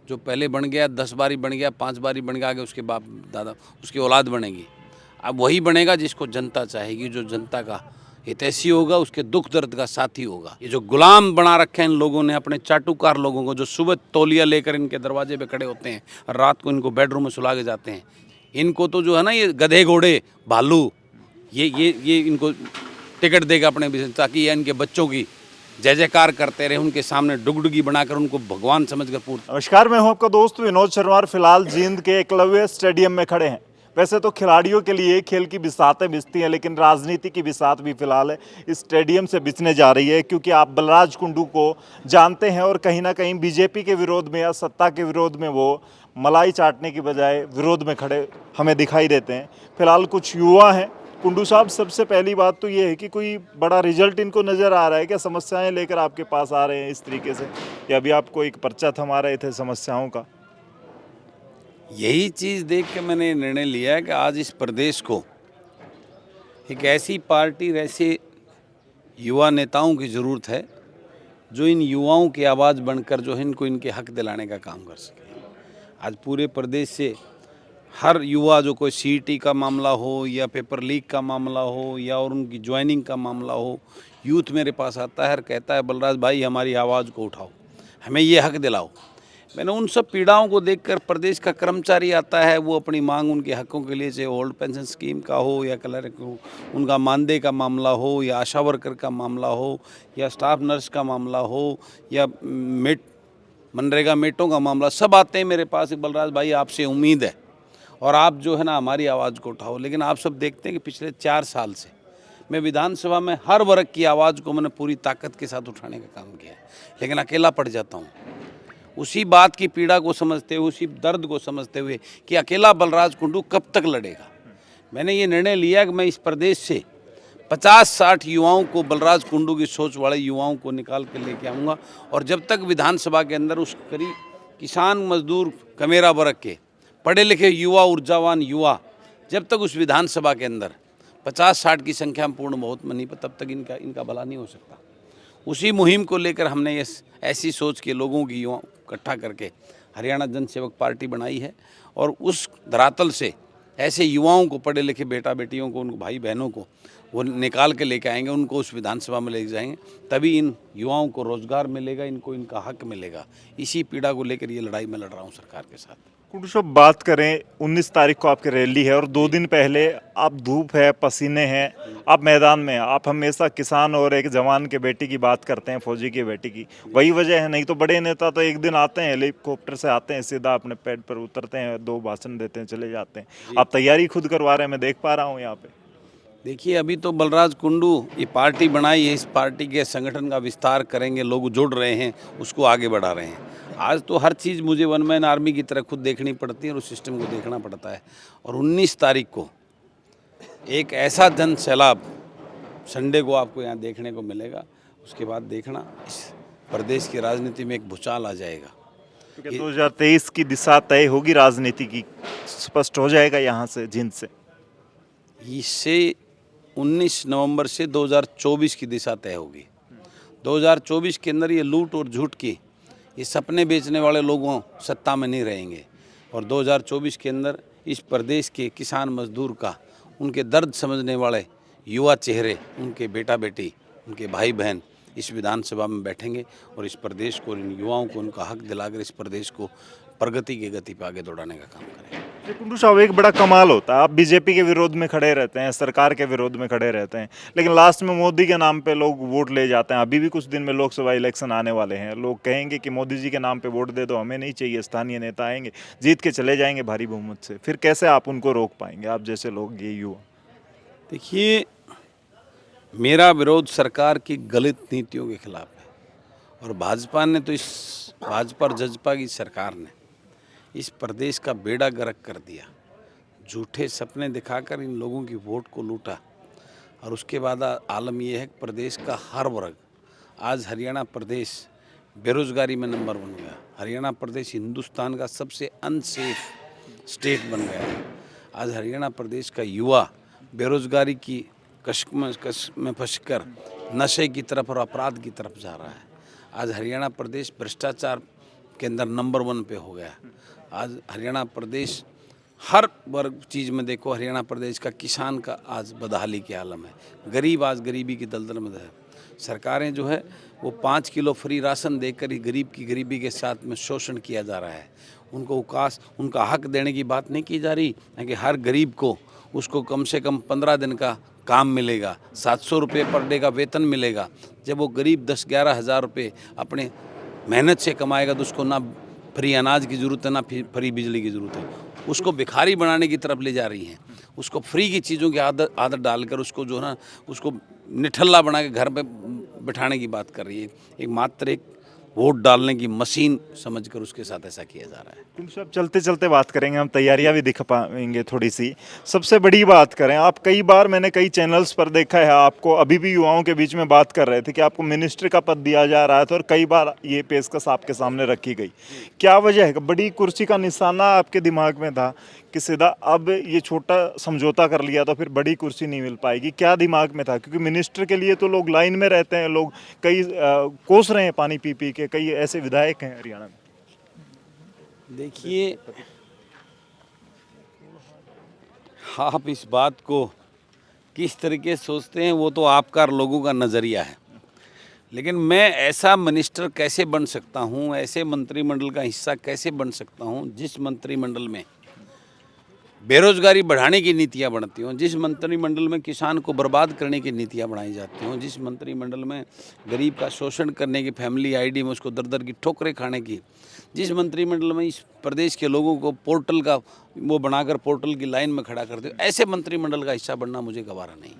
जो पहले बन गया 10 बारी बन गया, 5 बारी बन गया, आगे उसके बाप दादा उसकी औलाद बनेगी। अब वही बनेगा जिसको जनता चाहेगी, जो जनता का हितैषी होगा, उसके दुख दर्द का साथी होगा। ये जो गुलाम बना रखे हैं इन लोगों ने, अपने चाटुकार लोगों को, जो सुबह तौलिया लेकर इनके दरवाजे पे खड़े होते हैं और रात को इनको बेडरूम में सुला के जाते हैं, इनको तो जो है ना, ये गधे घोड़े भालू, ये इनको टिकट देगा अपने बिजनेस, ताकि ये इनके बच्चों की जय जयकार करते रहे, उनके सामने डुगडुगी बनाकर उनको भगवान समझकर पूर्ण। नमस्कार, मैं हूं आपका दोस्त विनोद शर्मा और फिलहाल जींद के एकलव्य स्टेडियम में खड़े हैं। वैसे तो खिलाड़ियों के लिए खेल की बिसातें बिसती हैं, लेकिन राजनीति की बिसात भी फिलहाल इस स्टेडियम से बिसने जा रही है, क्योंकि आप बलराज कुंडू को जानते हैं और कहीं ना कहीं बीजेपी के विरोध में या सत्ता के विरोध में वो मलाई चाटने की बजाय विरोध में खड़े हमें दिखाई देते हैं। फिलहाल कुछ युवा हैं। कुंडू साहब, सबसे पहली बात तो ये है कि कोई बड़ा रिजल्ट इनको नज़र आ रहा है क्या? समस्याएं लेकर आपके पास आ रहे हैं इस तरीके से, या अभी आपको एक पर्चा थमा रहे थे समस्याओं का? यही चीज़ देख के मैंने निर्णय लिया है कि आज इस प्रदेश को एक ऐसी पार्टी, ऐसे युवा नेताओं की ज़रूरत है जो इन युवाओं की आवाज़ बनकर जो है इनको इनके हक दिलाने का काम कर सके। आज पूरे प्रदेश से हर युवा, जो कोई सीईटी का मामला हो या पेपर लीक का मामला हो या और उनकी ज्वाइनिंग का मामला हो, यूथ मेरे पास आता है और कहता है, बलराज भाई हमारी आवाज़ को उठाओ, हमें ये हक दिलाओ। मैंने उन सब पीड़ाओं को देखकर, प्रदेश का कर्मचारी आता है, वो अपनी मांग उनके हकों के लिए, चाहे ओल्ड पेंशन स्कीम का हो या क्लर्क हो, उनका मानदेय का मामला हो या आशा वर्कर का मामला हो या स्टाफ नर्स का मामला हो या मनरेगा मेटों का मामला, सब आते हैं मेरे पास। बलराज भाई आपसे उम्मीद है और आप जो है ना हमारी आवाज़ को उठाओ। लेकिन आप सब देखते हैं कि पिछले 4 साल से मैं विधानसभा में हर वर्ग की आवाज़ को मैंने पूरी ताकत के साथ उठाने का काम किया है, लेकिन अकेला पड़ जाता हूँ। उसी बात की पीड़ा को समझते हुए, उसी दर्द को समझते हुए कि अकेला बलराज कुंडू कब तक लड़ेगा, मैंने ये निर्णय लिया कि मैं इस प्रदेश से 50-60 युवाओं को, बलराज कुंडू की सोच वाले युवाओं को निकाल कर लेके आऊँगा। और जब तक विधानसभा के अंदर उस करीब किसान, मजदूर, कमेरा वर्ग के पढ़े लिखे युवा, ऊर्जावान युवा, जब तक उस विधानसभा के अंदर 50-60 की संख्या में पूर्ण बहुत नहीं, तब तक इनका भला नहीं हो सकता। उसी मुहिम को लेकर हमने ये ऐसी सोच के लोगों की युवा इकट्ठा करके हरियाणा जन सेवक पार्टी बनाई है। और उस धरातल से ऐसे युवाओं को, पढ़े लिखे बेटा बेटियों को, उनको भाई बहनों को वो निकाल के लेके आएंगे, उनको उस विधानसभा में ले जाएंगे, तभी इन युवाओं को रोजगार मिलेगा, इनको इनका हक मिलेगा। इसी पीड़ा को लेकर ये लड़ाई मैं लड़ रहा हूँ सरकार के साथ। कुंडू साहब, बात करें 19 तारीख को आपकी रैली है और 2 दिन पहले आप धूप है, पसीने हैं, आप मैदान में हैं। आप हमेशा किसान और एक जवान के बेटी की बात करते हैं, फौजी की बेटी की, वही वजह है। नहीं तो बड़े नेता तो एक दिन आते हैं, हेलीकॉप्टर से आते हैं, सीधा अपने पैड पर उतरते हैं, 2 भाषण देते हैं, चले जाते हैं। आप तैयारी खुद करवा रहे हैं, मैं देख पा रहा हूँ यहाँ पे। देखिए, अभी तो बलराज कुंडू ये पार्टी बनाई है, इस पार्टी के संगठन का विस्तार करेंगे, लोग जुड़ रहे हैं, उसको आगे बढ़ा रहे हैं। आज तो हर चीज़ मुझे वन मैन आर्मी की तरह खुद देखनी पड़ती है और उस सिस्टम को देखना पड़ता है। और 19 तारीख को एक ऐसा जन सैलाब संडे को आपको यहाँ देखने को मिलेगा। उसके बाद देखना, इस प्रदेश की राजनीति में एक भूचाल आ जाएगा। 2023 की दिशा तय होगी राजनीति की, स्पष्ट हो जाएगा यहाँ से, जींद से। इससे 19 नवंबर से 2024 की दिशा तय होगी। 2024 के अंदर ये लूट और झूठ की, ये सपने बेचने वाले लोगों सत्ता में नहीं रहेंगे। और 2024 के अंदर इस प्रदेश के किसान मजदूर का, उनके दर्द समझने वाले युवा चेहरे, उनके बेटा बेटी, उनके भाई बहन इस विधानसभा में बैठेंगे और इस प्रदेश को, इन युवाओं को उनका हक दिलाकर इस प्रदेश को प्रगति की गति पर आगे दौड़ाने का काम करें। कुंडू साहब, एक बड़ा कमाल होता है, आप बीजेपी के विरोध में खड़े रहते हैं, सरकार के विरोध में खड़े रहते हैं, लेकिन लास्ट में मोदी के नाम पे लोग वोट ले जाते हैं। अभी भी कुछ दिन में लोकसभा इलेक्शन आने वाले हैं, लोग कहेंगे कि मोदी जी के नाम पे वोट दे दो, हमें नहीं चाहिए, स्थानीय नेता आएंगे, जीत के चले जाएंगे भारी बहुमत से। फिर कैसे आप उनको रोक पाएंगे, आप जैसे लोग, ये युवा? देखिए, मेरा विरोध सरकार की गलत नीतियों के खिलाफ है। और भाजपा ने तो, इस भाजपा और जजपा की सरकार ने इस प्रदेश का बेड़ा गर्क कर दिया। झूठे सपने दिखाकर इन लोगों की वोट को लूटा। और उसके बाद आलम यह है कि प्रदेश का हर वर्ग, आज हरियाणा प्रदेश बेरोजगारी में नंबर 1 गया। हरियाणा प्रदेश हिंदुस्तान का सबसे अनसेफ स्टेट बन गया है। आज हरियाणा प्रदेश का युवा बेरोजगारी की कश में फंसकर नशे की तरफ और अपराध की तरफ जा रहा है। आज हरियाणा प्रदेश भ्रष्टाचार के अंदर नंबर 1 पे हो गया। आज हरियाणा प्रदेश हर वर्ग चीज़ में देखो, हरियाणा प्रदेश का किसान का आज बदहाली की आलम है। गरीब आज गरीबी की दलदल में है। सरकारें जो है वो 5 किलो फ्री राशन देकर ही गरीब की गरीबी के साथ में शोषण किया जा रहा है। उनको अवकाश, उनका हक देने की बात नहीं की जा रही है कि हर गरीब को उसको कम से कम 15 दिन का काम मिलेगा, 700 रुपये पर डे का वेतन मिलेगा। जब वो गरीब 10-11 हज़ार रुपये अपने मेहनत से कमाएगा तो उसको ना फ्री अनाज की ज़रूरत है, ना फ्री बिजली की ज़रूरत है। उसको भिखारी बनाने की तरफ ले जा रही हैं। उसको फ्री की चीज़ों की आदत डालकर उसको जो है ना, उसको निठल्ला बना के घर पे बिठाने की बात कर रही है। एक मात्र एक वोट डालने की मशीन समझकर उसके साथ ऐसा किया जा रहा है। कुंडू साहब, चलते चलते बात करेंगे, हम तैयारियां भी दिखा पाएंगे थोड़ी सी। सबसे बड़ी बात करें, आप कई बार मैंने कई चैनल्स पर देखा है आपको, अभी भी युवाओं के बीच में बात कर रहे थे कि आपको मिनिस्ट्री का पद दिया जा रहा था और कई बार ये पेशकश आपके सामने रखी गई। क्या वजह है? बड़ी कुर्सी का निशाना आपके दिमाग में था कि सीधा अब ये छोटा समझौता कर लिया तो फिर बड़ी कुर्सी नहीं मिल पाएगी? क्या दिमाग में था? क्योंकि मिनिस्टर के लिए तो लोग लाइन में रहते हैं, लोग कई कोस रहे हैं पानी पी पी के, कई ऐसे विधायक हैं हरियाणा में। देखिए, आप इस बात को किस तरीके से सोचते हैं वो तो आपका और लोगों का नज़रिया है, लेकिन मैं ऐसा मिनिस्टर कैसे बन सकता हूँ, ऐसे मंत्रिमंडल का हिस्सा कैसे बन सकता हूँ जिस मंत्रिमंडल में बेरोजगारी बढ़ाने की नीतियाँ बनती हों, जिस मंत्रिमंडल में किसान को बर्बाद करने की नीतियाँ बनाई जाती हों, जिस मंत्रिमंडल में गरीब का शोषण करने की, फैमिली आईडी में उसको दर दर की ठोकरें खाने की, जिस मंत्रिमंडल में इस प्रदेश के लोगों को पोर्टल का वो बनाकर पोर्टल की लाइन में खड़ा करते हो, ऐसे मंत्रिमंडल का हिस्सा बनना मुझे गवारा नहीं।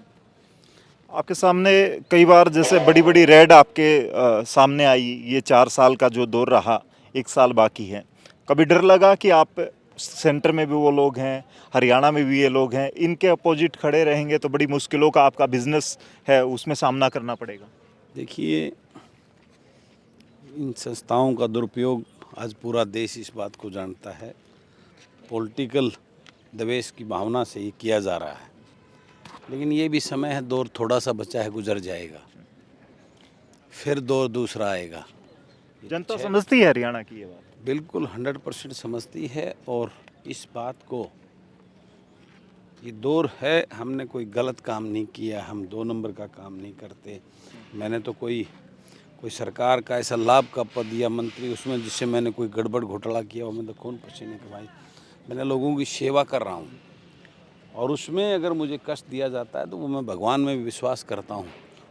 आपके सामने कई बार जैसे बड़ी बड़ी रेड आपके सामने आई, ये 4 साल का जो दौर रहा, 1 साल बाकी है, कभी डर लगा कि आप सेंटर में भी वो लोग हैं, हरियाणा में भी ये लोग हैं, इनके अपोजिट खड़े रहेंगे तो बड़ी मुश्किलों का आपका बिजनेस है उसमें सामना करना पड़ेगा? देखिए, इन संस्थाओं का दुरुपयोग आज पूरा देश इस बात को जानता है। पॉलिटिकल दवेश की भावना से ये किया जा रहा है, लेकिन ये भी समय है, दौर थोड़ा सा बचा है, गुजर जाएगा, फिर दौर दूसरा आएगा। जनता समझती है हरियाणा की ये बात? बिल्कुल 100% समझती है, और इस बात को, ये दौर है, हमने कोई गलत काम नहीं किया, हम 2 नंबर का काम नहीं करते। मैंने तो कोई सरकार का ऐसा लाभ का पद या मंत्री उसमें जिससे मैंने कोई गड़बड़ घोटाला किया हो, मैं तो खून पसीने कमाई। मैंने लोगों की सेवा कर रहा हूँ, और उसमें अगर मुझे कष्ट दिया जाता है तो वो मैं भगवान में भी विश्वास करता हूँ,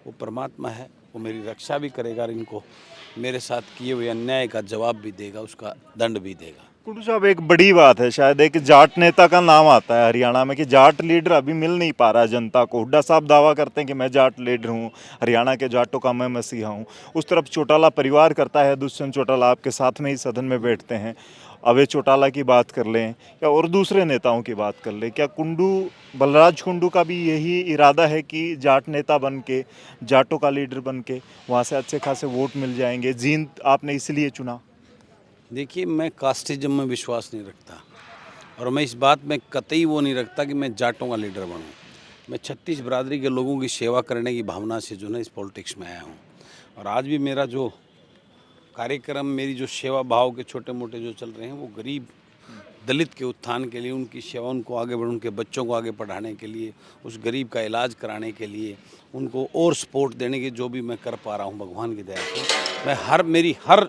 वो परमात्मा है, वो मेरी रक्षा भी करेगा और इनको मेरे साथ किए हुए अन्याय का जवाब भी देगा, उसका दंड भी देगा। कुंडू साहब, एक बड़ी बात है शायद एक जाट नेता का नाम आता है हरियाणा में कि जाट लीडर अभी मिल नहीं पा रहा है जनता को। हुड्डा साहब दावा करते हैं कि मैं जाट लीडर हूँ, हरियाणा के जाटों का मैं मसीहा हूँ। उस तरफ चौटाला परिवार करता है, दुष्यंत चौटाला आपके साथ में ही सदन में बैठते हैं। अभय चौटाला की बात कर लें या और दूसरे नेताओं की बात कर लें, क्या कुंडू, बलराज कुंडू का भी यही इरादा है कि जाट नेता बन के, जाटों का लीडर बन के वहाँ से अच्छे खासे वोट मिल जाएंगे? जींद आपने इसलिए चुना? देखिए, मैं कास्टिज्म में विश्वास नहीं रखता, और मैं इस बात में कतई वो नहीं रखता कि मैं जाटों का लीडर बनूं। मैं 36 बिरादरी के लोगों की सेवा करने की भावना से जो है इस पॉलिटिक्स में आया हूं, और आज भी मेरा जो कार्यक्रम, मेरी जो सेवा भाव के छोटे मोटे जो चल रहे हैं, वो गरीब दलित के उत्थान के लिए, उनकी सेवा, उनको आगे बढ़, उनके बच्चों को आगे पढ़ाने के लिए, उस गरीब का इलाज कराने के लिए, उनको और सपोर्ट देने की जो भी मैं कर पा रहा हूँ भगवान की दया से, मैं मेरी हर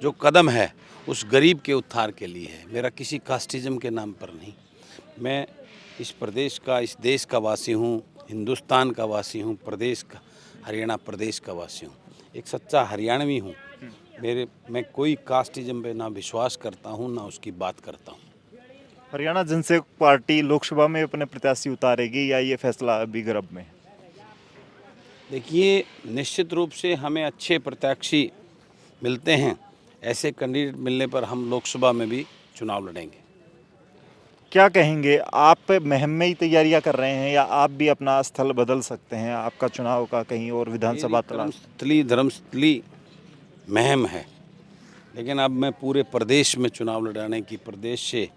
जो कदम है उस गरीब के उत्थान के लिए है, मेरा किसी कास्टिज्म के नाम पर नहीं। मैं इस प्रदेश का, इस देश का वासी हूँ, हिंदुस्तान का वासी हूँ, प्रदेश का, हरियाणा प्रदेश का वासी हूँ, एक सच्चा हरियाणवी हूँ। मैं कोई कास्टिज्म पे ना विश्वास करता हूँ, ना उसकी बात करता हूँ। हरियाणा जनसेवक पार्टी लोकसभा में अपने प्रत्याशी उतारेगी या ये फैसला अभी गर्भ में? देखिए, निश्चित रूप से हमें अच्छे प्रत्याशी मिलते हैं, ऐसे कैंडिडेट मिलने पर हम लोकसभा में भी चुनाव लड़ेंगे। क्या कहेंगे, आप मुहिम में ही तैयारियां कर रहे हैं या आप भी अपना स्थल बदल सकते हैं? आपका चुनाव का कहीं और विधानसभा धर्मस्थली मुहिम है, लेकिन अब मैं पूरे प्रदेश में चुनाव लड़ाने की, प्रदेश से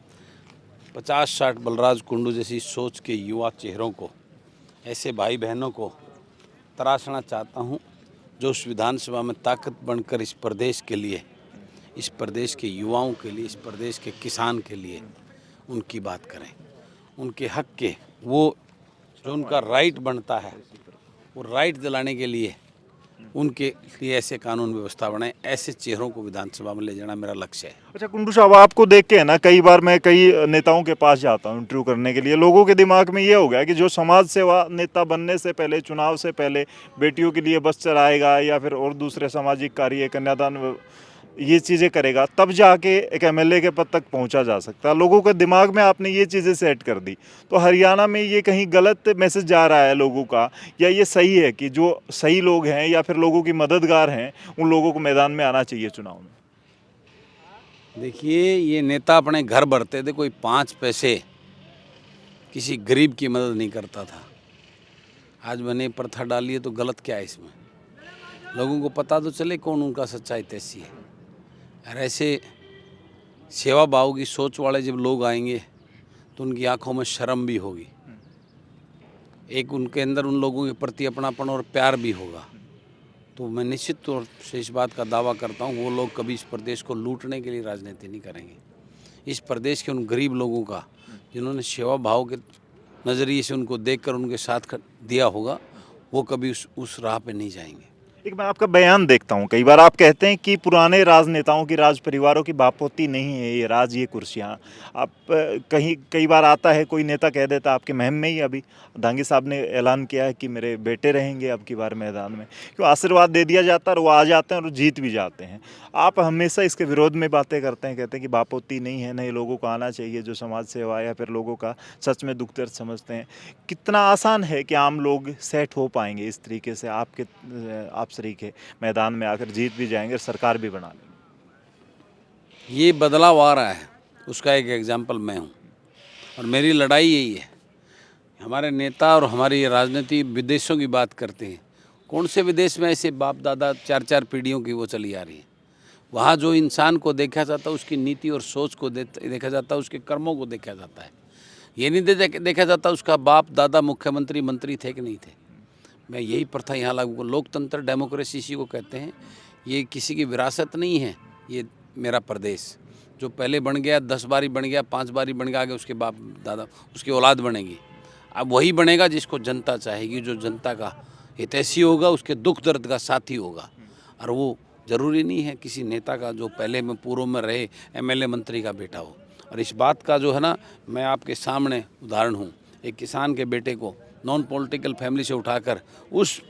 50-60 बलराज कुंडू जैसी सोच के युवा चेहरों को, ऐसे भाई बहनों को तराशना चाहता हूं, जो उस विधानसभा में ताकत बनकर इस प्रदेश के लिए इस प्रदेश के युवाओं के लिए, इस प्रदेश के किसान के लिए उनकी बात करें, उनके हक के, वो जो उनका राइट बनता है वो राइट दिलाने के लिए उनके लिए ऐसे कानून व्यवस्था बनाए, ऐसे चेहरों को विधानसभा में ले जाना मेरा लक्ष्य है। अच्छा कुंडू साहब, आपको देख के ना कई बार मैं कई नेताओं के पास जाता हूँ इंटरव्यू करने के लिए, लोगों के दिमाग में ये हो गया कि जो समाज सेवा नेता बनने से पहले, चुनाव से पहले बेटियों के लिए बस चलाएगा या फिर और दूसरे सामाजिक कार्य, कन्यादान, ये चीज़ें करेगा, तब जाके एक एमएलए के पद तक पहुंचा जा सकता है। लोगों के दिमाग में आपने ये चीज़ें सेट कर दी, तो हरियाणा में ये कहीं गलत मैसेज जा रहा है लोगों का, या ये सही है कि जो सही लोग हैं या फिर लोगों की मददगार हैं उन लोगों को मैदान में आना चाहिए चुनाव में? देखिए, ये नेता अपने घर भरते थे, कोई 5 पैसे किसी गरीब की मदद नहीं करता था। आज मैंने प्रथा डाली है तो गलत क्या है इसमें? लोगों को पता तो चले कौन उनका सच्चा हितैषी है। और ऐसे सेवा भाव की सोच वाले जब लोग आएंगे तो उनकी आंखों में शर्म भी होगी, एक उनके अंदर उन लोगों के प्रति अपनापन और प्यार भी होगा। तो मैं निश्चित तौर से इस बात का दावा करता हूँ, वो लोग कभी इस प्रदेश को लूटने के लिए राजनीति नहीं करेंगे। इस प्रदेश के उन गरीब लोगों का जिन्होंने सेवा भाव के नज़रिए से उनको देखकर उनके साथ दिया होगा, वो कभी उस राह पे नहीं जाएंगे। एक मैं आपका बयान देखता हूँ, कई बार आप कहते हैं कि पुराने राजनेताओं की, राज परिवारों की बापोती नहीं है ये राज, ये कुर्सियाँ। आप कहीं कई बार आता है कोई नेता कह देता आपके महम में ही, अभी डांगी साहब ने ऐलान किया है कि मेरे बेटे रहेंगे अब की बार मैदान में, क्यों आशीर्वाद दे दिया जाता है और वो आ जाते हैं और जीत भी जाते हैं। आप हमेशा इसके विरोध में बातें करते हैं, कहते हैं कि बापोती नहीं है, नहीं लोगों को आना चाहिए जो समाज सेवा या फिर लोगों का सच में दुख दर्द समझते हैं। कितना आसान है कि आम लोग सेट हो पाएंगे इस तरीके से आपके आप शरीके मैदान में आकर जीत भी जाएंगे और सरकार भी बना लेंगे? ये बदलाव आ रहा है, उसका एक एग्जाम्पल मैं हूँ और मेरी लड़ाई यही है। हमारे नेता और हमारी राजनीति विदेशों की बात करते हैं, कौन से विदेश में ऐसे बाप दादा 4-4 पीढ़ियों की वो चली आ रही है? वहाँ जो इंसान को देखा जाता है उसकी नीति और सोच को देखा जाता है, उसके कर्मों को देखा जाता है। ये नहीं देखा जाता उसका बाप दादा मुख्यमंत्री मंत्री थे कि नहीं थे। मैं यही प्रथा यहाँ लागू, लोकतंत्र डेमोक्रेसी इसी को कहते हैं। ये किसी की विरासत नहीं है, ये मेरा प्रदेश जो पहले बन गया, 10 बारी बन गया, 5 बारी बन गया, आगे उसके बाप दादा उसकी औलाद बनेगी। अब वही बनेगा जिसको जनता चाहेगी, जो जनता का हितैषी होगा, उसके दुख दर्द का साथी होगा। और वो ज़रूरी नहीं है किसी नेता का जो पहले में पूर्व में रहे एमएलए मंत्री का बेटा हो। और इस बात का जो है ना, मैं आपके सामने उदाहरण हूँ, एक किसान के बेटे को नॉन पॉलिटिकल फैमिली से उठाकर उस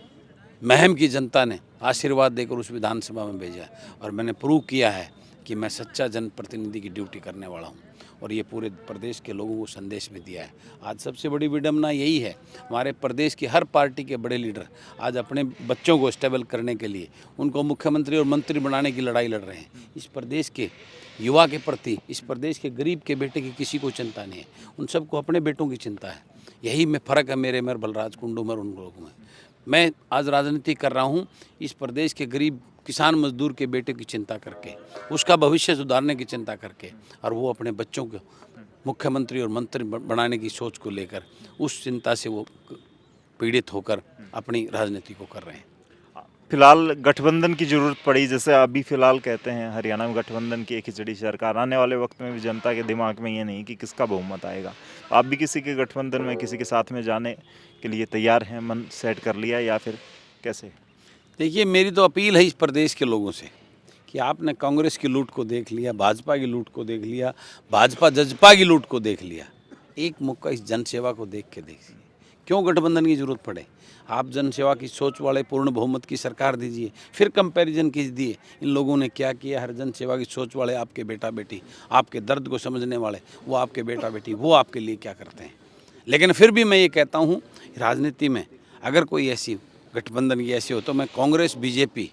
महम की जनता ने आशीर्वाद देकर उस विधानसभा में भेजा और मैंने प्रूव किया है कि मैं सच्चा जनप्रतिनिधि की ड्यूटी करने वाला हूँ और ये पूरे प्रदेश के लोगों को संदेश भी दिया है। आज सबसे बड़ी विडम्बना यही है, हमारे प्रदेश की हर पार्टी के बड़े लीडर आज अपने बच्चों को स्टेबल करने के लिए उनको मुख्यमंत्री और मंत्री बनाने की लड़ाई लड़ रहे हैं। इस प्रदेश के युवा के प्रति, इस प्रदेश के गरीब के बेटे की किसी को चिंता नहीं है, उन सबको अपने बेटों की चिंता है। यही में फ़र्क है मेरे में बलराज कुंडू में उन लोगों में। मैं आज राजनीति कर रहा हूँ इस प्रदेश के गरीब किसान मजदूर के बेटे की चिंता करके, उसका भविष्य सुधारने की चिंता करके, और वो अपने बच्चों को मुख्यमंत्री और मंत्री बनाने की सोच को लेकर उस चिंता से वो पीड़ित होकर अपनी राजनीति को कर रहे हैं। फिलहाल गठबंधन की जरूरत पड़ी, जैसे अभी फिलहाल कहते हैं हरियाणा में गठबंधन की एक खिचड़ी सरकार, आने वाले वक्त में भी जनता के दिमाग में ये नहीं कि किसका बहुमत आएगा। आप भी किसी के गठबंधन में, किसी के साथ में जाने के लिए तैयार हैं, मन सेट कर लिया या फिर कैसे? देखिए, मेरी तो अपील है इस प्रदेश के लोगों से कि आपने कांग्रेस की लूट को देख लिया, भाजपा की लूट को देख लिया, भाजपा जजपा की लूट को देख लिया, एक मौका इस जनसेवा को देख के देखिए। क्यों गठबंधन की जरूरत पड़े? आप जनसेवा की सोच वाले पूर्ण बहुमत की सरकार दीजिए, फिर कंपैरिजन कीजिए इन लोगों ने क्या किया। हर जनसेवा की सोच वाले आपके बेटा बेटी, आपके दर्द को समझने वाले वो आपके बेटा बेटी, वो आपके लिए क्या करते हैं। लेकिन फिर भी मैं ये कहता हूँ, राजनीति में अगर कोई ऐसी गठबंधन की ऐसी हो तो मैं कांग्रेस, बीजेपी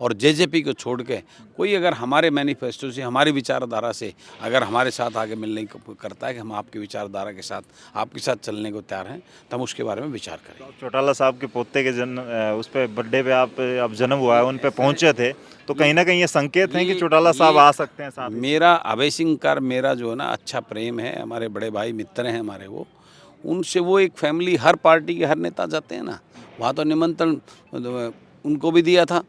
और जेजेपी को छोड़ के कोई अगर हमारे मैनिफेस्टो से, हमारी विचारधारा से अगर हमारे साथ आगे मिलने की करता है कि हम आपकी विचारधारा के साथ आपके साथ चलने को तैयार हैं, तो हम उसके बारे में विचार करें। चौटाला साहब के पोते के उस पर बर्थडे पे आप अब जन्म हुआ है, उन पे पहुंचे थे, तो कहीं ना कहीं ये संकेत हैं कि चौटाला साहब आ सकते हैं साथ। मेरा अभय सिंह का मेरा जो है ना अच्छा प्रेम है, हमारे बड़े भाई मित्र हैं हमारे, वो उनसे वो एक फैमिली, हर पार्टी के हर नेता जाते हैं ना, वहाँ तो निमंत्रण उनको भी दिया था,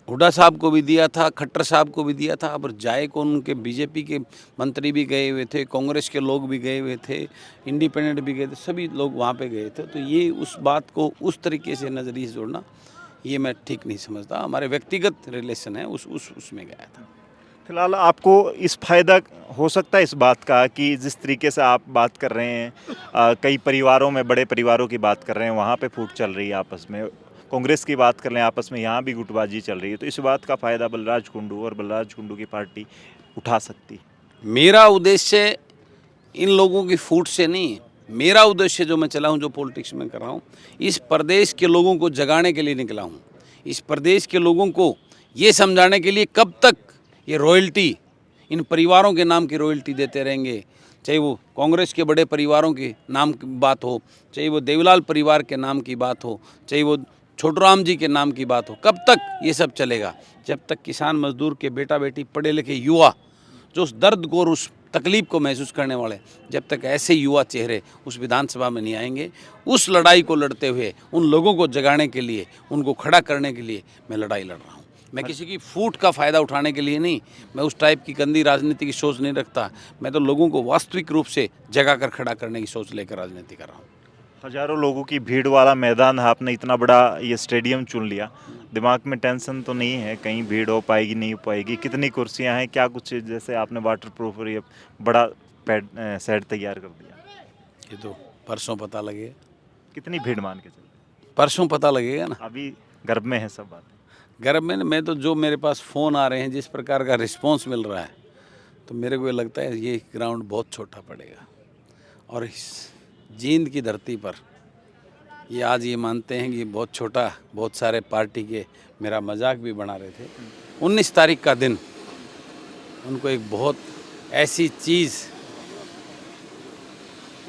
हुड्डा साहब को भी दिया था, खट्टर साहब को भी दिया था, पर जाए कौन, उनके बीजेपी के मंत्री भी गए हुए थे, कांग्रेस के लोग भी गए हुए थे, इंडिपेंडेंट भी गए थे, सभी लोग वहाँ पे गए थे। तो ये उस बात को उस तरीके से नज़रिए से जोड़ना ये मैं ठीक नहीं समझता। हमारे व्यक्तिगत रिलेशन है उसमें गया था। फिलहाल आपको इस फायदा हो सकता है इस बात का कि जिस तरीके से आप बात कर रहे हैं, कई परिवारों में, बड़े परिवारों की बात कर रहे हैं, वहाँ पे फूट चल रही है आपस में, कांग्रेस की बात कर लें आपस में, यहाँ भी गुटबाजी चल रही है, तो इस बात का फ़ायदा बलराज कुंडू और बलराज कुंडू की पार्टी उठा सकती है? मेरा उद्देश्य इन लोगों की फूट से नहीं, मेरा उद्देश्य जो मैं चला हूँ, जो पॉलिटिक्स में कर रहा हूँ, इस प्रदेश के लोगों को जगाने के लिए निकला हूँ। इस प्रदेश के लोगों को ये समझाने के लिए कब तक ये रॉयल्टी, इन परिवारों के नाम की रॉयल्टी देते रहेंगे, चाहे वो कांग्रेस के बड़े परिवारों के नाम की बात हो, चाहे वो देवीलाल परिवार के नाम की बात हो, चाहे वो छोटूराम जी के नाम की बात हो, कब तक ये सब चलेगा? जब तक किसान मजदूर के बेटा बेटी, पढ़े लिखे युवा जो उस दर्द को और उस तकलीफ को महसूस करने वाले, जब तक ऐसे युवा चेहरे उस विधानसभा में नहीं आएंगे, उस लड़ाई को लड़ते हुए उन लोगों को जगाने के लिए, उनको खड़ा करने के लिए मैं लड़ाई लड़ रहा हूँ। मैं किसी की फूट का फ़ायदा उठाने के लिए नहीं, मैं उस टाइप की गंदी राजनीति की सोच नहीं रखता। मैं तो लोगों को वास्तविक रूप से जगा कर खड़ा करने की सोच लेकर राजनीति कर रहा हूँ। हजारों लोगों की भीड़ वाला मैदान है, आपने इतना बड़ा ये स्टेडियम चुन लिया, दिमाग में टेंशन तो नहीं है कहीं भीड़ हो पाएगी नहीं हो पाएगी? कितनी कुर्सियां हैं, क्या कुछ, जैसे आपने वाटर प्रूफ और ये बड़ा सेट तैयार कर दिया, ये तो परसों पता लगेगा। कितनी भीड़ मान के चलते? परसों पता लगेगा ना। अभी गर्भ में है सब बातें। गर्भ में मैं तो, जो मेरे पास फ़ोन आ रहे हैं, जिस प्रकार का रिस्पॉन्स मिल रहा है, तो मेरे को ये लगता है ये ग्राउंड बहुत छोटा पड़ेगा। और इस जींद की धरती पर ये आज ये मानते हैं कि ये बहुत छोटा, बहुत सारे पार्टी के मेरा मजाक भी बना रहे थे। 19 तारीख का दिन उनको एक बहुत ऐसी चीज़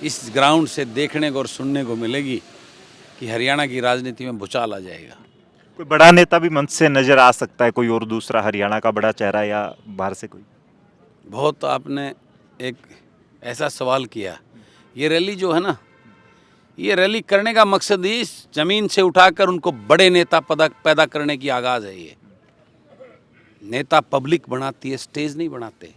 इस ग्राउंड से देखने को और सुनने को मिलेगी कि हरियाणा की राजनीति में भूचाल आ जाएगा। कोई बड़ा नेता भी मंच से नजर आ सकता है, कोई और दूसरा हरियाणा का बड़ा चेहरा या बाहर से कोई? बहुत आपने एक ऐसा सवाल किया। ये रैली जो है ना, ये रैली करने का मकसद इस ज़मीन से उठाकर उनको बड़े नेता पैदा करने की आगाज़ है। ये नेता पब्लिक बनाती है, स्टेज नहीं बनाते।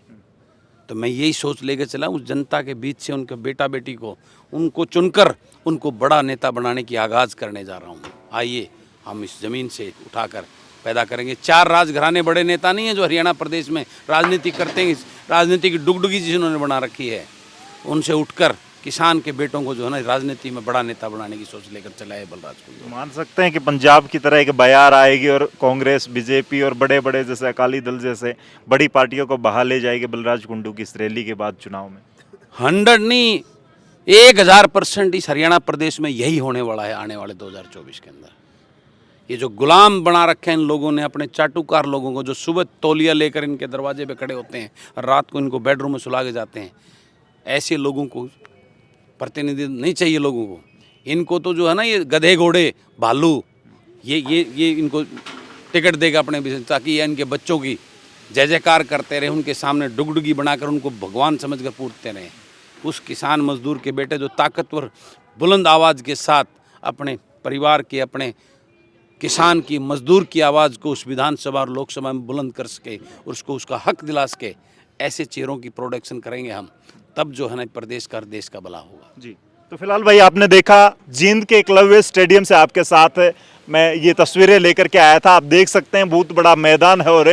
तो मैं यही सोच लेकर चला, उस जनता के बीच से उनके बेटा बेटी को, उनको चुनकर उनको बड़ा नेता बनाने की आगाज़ करने जा रहा हूँ। आइए हम इस ज़मीन से उठाकर पैदा करेंगे। 4 राजघराने बड़े नेता नहीं हैं जो हरियाणा प्रदेश में राजनीति करते हैं, राजनीति की डुगडुगी जिन्होंने बना रखी है, उनसे उठकर किसान के बेटों को जो है ना राजनीति में बड़ा नेता बनाने की सोच लेकर चला है बलराज कुंडू। मान सकते हैं कि पंजाब की तरह एक बयार आएगी और कांग्रेस, बीजेपी और बड़े बड़े जैसे अकाली दल जैसे बड़ी पार्टियों को बहा ले जाएगी बलराज कुंडू की इस रैली के बाद चुनाव में? 100 नहीं, 1000% इस हरियाणा प्रदेश में यही होने वाला है आने वाले 2024 के अंदर। ये जो गुलाम बना रखे हैं इन लोगों ने, अपने चाटुकार लोगों को, जो सुबह तौलिया लेकर इनके दरवाजे पे खड़े होते हैं और रात को इनको बेडरूम में सुला के जाते हैं, ऐसे लोगों को प्रतिनिधित्व नहीं चाहिए लोगों को। इनको तो जो है ना ये गधे घोड़े भालू, ये इनको टिकट देगा अपने बिजनेस, ताकि ये इनके बच्चों की जय जयकार करते रहे, उनके सामने डुगडुगी बनाकर उनको भगवान समझकर पूजते रहे। उस किसान मजदूर के बेटे जो ताकतवर बुलंद आवाज़ के साथ अपने परिवार के, अपने किसान की, मजदूर की आवाज़ को उस विधानसभा और लोकसभा में बुलंद कर सके, उसको उसका हक दिला सके, ऐसे चेहरों की प्रोडक्शन करेंगे हम, तब जो है ना प्रदेश का, देश का भला होगा। जी, तो फिलहाल भाई आपने देखा जींद के एकलव्य स्टेडियम से आपके साथ मैं ये तस्वीरें लेकर के आया था। आप देख सकते हैं बहुत बड़ा मैदान है और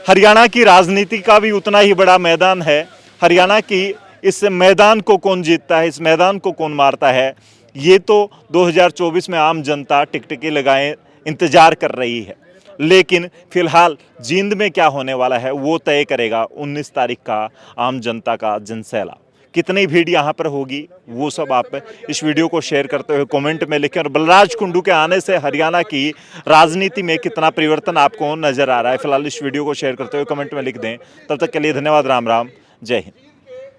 हरियाणा की राजनीति का भी उतना ही बड़ा मैदान है। हरियाणा की इस मैदान को कौन जीतता है, इस मैदान को कौन मारता है, ये तो 2024 में आम जनता टिकटिकी लगाए इंतजार कर रही है। लेकिन फिलहाल जींद में क्या होने वाला है वो तय करेगा 19 तारीख का आम जनता का जनसैलाब। कितनी भीड़ यहाँ पर होगी वो सब आप इस वीडियो को शेयर करते हुए कमेंट में लिखें, और बलराज कुंडू के आने से हरियाणा की राजनीति में कितना परिवर्तन आपको नजर आ रहा है, फिलहाल इस वीडियो को शेयर करते हुए कमेंट में लिख दें। तब तक के लिए धन्यवाद, राम राम, जय हिंद।